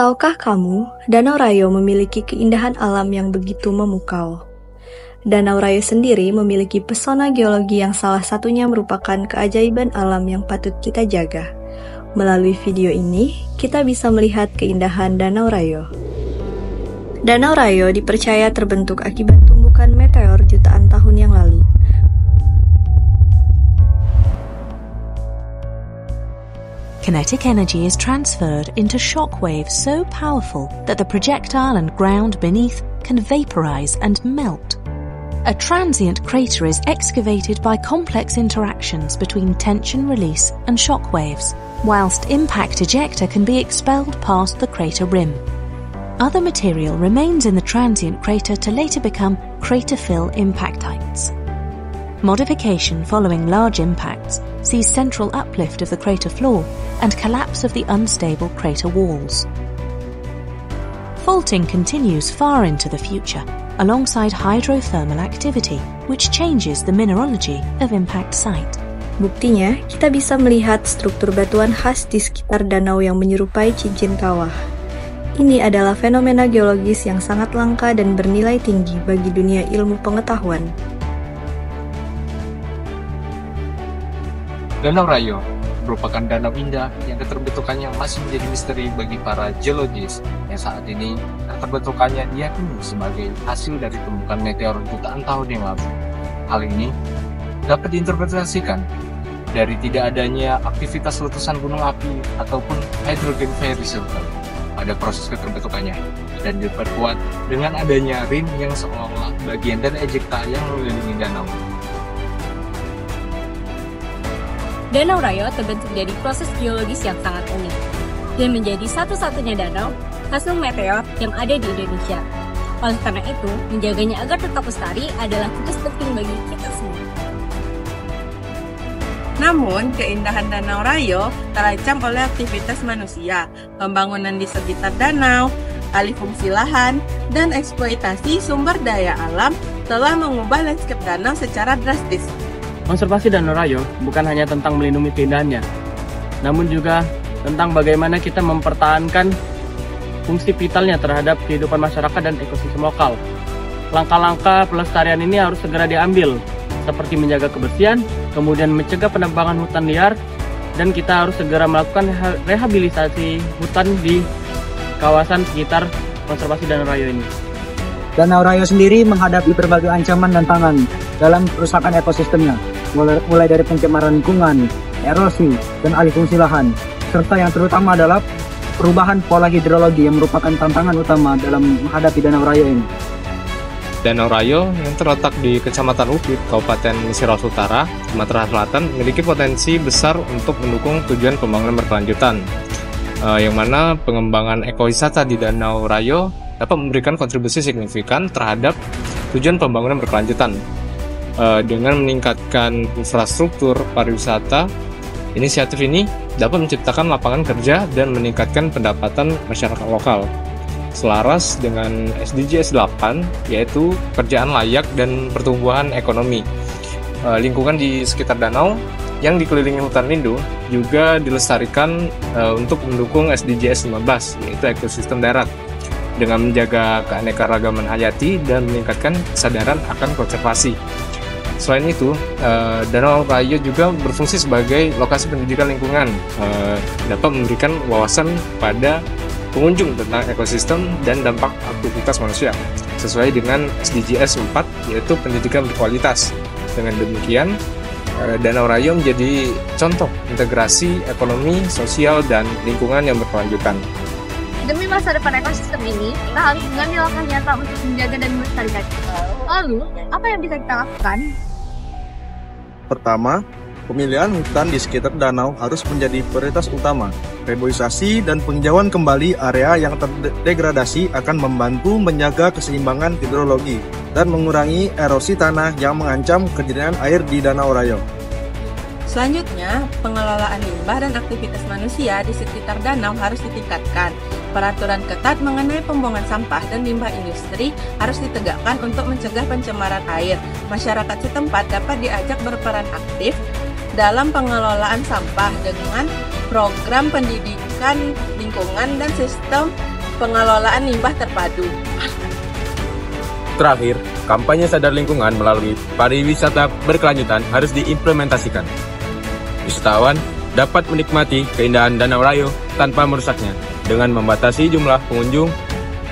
Tahukah kamu, Danau Rayo memiliki keindahan alam yang begitu memukau. Danau Rayo sendiri memiliki pesona geologi yang salah satunya merupakan keajaiban alam yang patut kita jaga. Melalui video ini, kita bisa melihat keindahan Danau Rayo. Danau Rayo dipercaya terbentuk akibat tumbukan meteor jutaan tahun yang lalu. Kinetic energy is transferred into shock waves so powerful that the projectile and ground beneath can vaporize and melt. A transient crater is excavated by complex interactions between tension release and shock waves, whilst impact ejecta can be expelled past the crater rim. Other material remains in the transient crater to later become crater fill impactites. Modification following large impacts sees central uplift of the crater floor and collapse of the unstable crater walls. Faulting continues far into the future, alongside hydrothermal activity, which changes the mineralogy of impact site. Buktinya, kita bisa melihat struktur batuan khas di sekitar danau yang menyerupai cincin kawah. Ini adalah fenomena geologis yang sangat langka dan bernilai tinggi bagi dunia ilmu pengetahuan. Danau Rayo merupakan danau indah yang keterbentukannya masih menjadi misteri bagi para geologis yang saat ini keterbentukannya diyakini sebagai hasil dari tumbukan meteor jutaan tahun yang lalu. Hal ini dapat diinterpretasikan dari tidak adanya aktivitas letusan gunung api ataupun hydrogen fire cycle pada proses keterbentukannya, dan diperkuat dengan adanya rim yang seolah-olah bagian dari ejecta yang mengelilingi danau. Danau Rayo terbentuk dari proses geologis yang sangat unik dan menjadi satu-satunya danau hasil meteor yang ada di Indonesia. Oleh karena itu, menjaganya agar tetap lestari adalah tugas penting bagi kita semua. Namun, keindahan Danau Rayo terancam oleh aktivitas manusia, pembangunan di sekitar danau, alih fungsi lahan, dan eksploitasi sumber daya alam telah mengubah landscape danau secara drastis. Konservasi Danau Rayo bukan hanya tentang melindungi keindahannya, namun juga tentang bagaimana kita mempertahankan fungsi vitalnya terhadap kehidupan masyarakat dan ekosistem lokal. Langkah-langkah pelestarian ini harus segera diambil, seperti menjaga kebersihan, kemudian mencegah penebangan hutan liar, dan kita harus segera melakukan rehabilitasi hutan di kawasan sekitar konservasi Danau Rayo ini. Danau Rayo sendiri menghadapi berbagai ancaman dan tantangan dalam kerusakan ekosistemnya, mulai dari pencemaran lingkungan, erosi, dan alih fungsi lahan, serta yang terutama adalah perubahan pola hidrologi yang merupakan tantangan utama dalam menghadapi Danau Rayo ini. Danau Rayo yang terletak di Kecamatan Upit, Kabupaten Ciraos Utara, Sumatera Selatan, memiliki potensi besar untuk mendukung tujuan pembangunan berkelanjutan, yang mana pengembangan ekowisata di Danau Rayo dapat memberikan kontribusi signifikan terhadap tujuan pembangunan berkelanjutan. Dengan meningkatkan infrastruktur pariwisata, inisiatif ini dapat menciptakan lapangan kerja dan meningkatkan pendapatan masyarakat lokal. Selaras dengan SDGs 8, yaitu kerjaan layak dan pertumbuhan ekonomi. Lingkungan di sekitar danau yang dikelilingi hutan lindung juga dilestarikan untuk mendukung SDGs 15, yaitu ekosistem darat, dengan menjaga keanekaragaman hayati dan meningkatkan kesadaran akan konservasi. Selain itu, Danau Rayo juga berfungsi sebagai lokasi pendidikan lingkungan, dapat memberikan wawasan pada pengunjung tentang ekosistem dan dampak aktivitas manusia, sesuai dengan SDGs 4, yaitu pendidikan berkualitas. Dengan demikian, Danau Rayo menjadi contoh integrasi ekonomi, sosial, dan lingkungan yang berkelanjutan. Demi masa depan ekosistem ini, kita harus mengambil langkah nyata untuk menjaga dan melestarikan. Lalu, apa yang bisa kita lakukan? Pertama, pemilihan hutan di sekitar danau harus menjadi prioritas utama. Reboisasi dan penghijauan kembali area yang terdegradasi akan membantu menjaga keseimbangan hidrologi dan mengurangi erosi tanah yang mengancam kejernihan air di Danau Rayo. Selanjutnya, pengelolaan limbah dan aktivitas manusia di sekitar danau harus ditingkatkan. Peraturan ketat mengenai pembuangan sampah dan limbah industri harus ditegakkan untuk mencegah pencemaran air. Masyarakat setempat dapat diajak berperan aktif dalam pengelolaan sampah dengan program pendidikan pendidikan lingkungan, dan sistem pengelolaan limbah terpadu. Terakhir, kampanye sadar lingkungan melalui pariwisata berkelanjutan harus diimplementasikan. Wisatawan dapat menikmati keindahan Danau Rayo tanpa merusaknya dengan membatasi jumlah pengunjung,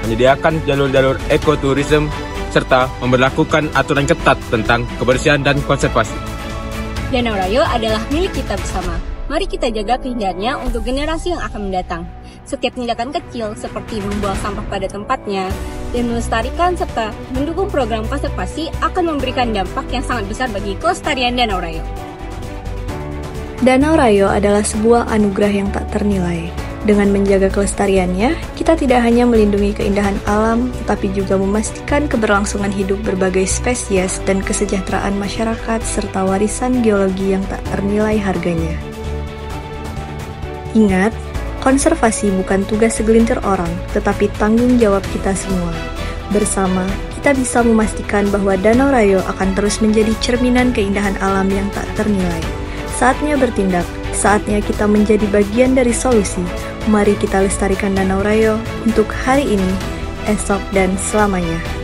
menyediakan jalur-jalur ekoturisme, serta memberlakukan aturan ketat tentang kebersihan dan konservasi. Danau Rayo adalah milik kita bersama. Mari kita jaga keindahannya untuk generasi yang akan mendatang. Setiap tindakan kecil seperti membuang sampah pada tempatnya dan melestarikan serta mendukung program konservasi akan memberikan dampak yang sangat besar bagi kelestarian Danau Rayo. Danau Rayo adalah sebuah anugerah yang tak ternilai. Dengan menjaga kelestariannya, kita tidak hanya melindungi keindahan alam, tetapi juga memastikan keberlangsungan hidup berbagai spesies dan kesejahteraan masyarakat serta warisan geologi yang tak ternilai harganya. Ingat, konservasi bukan tugas segelintir orang, tetapi tanggung jawab kita semua. Bersama, kita bisa memastikan bahwa Danau Rayo akan terus menjadi cerminan keindahan alam yang tak ternilai. Saatnya bertindak, saatnya kita menjadi bagian dari solusi. Mari kita lestarikan Danau Rayo untuk hari ini, esok, dan selamanya.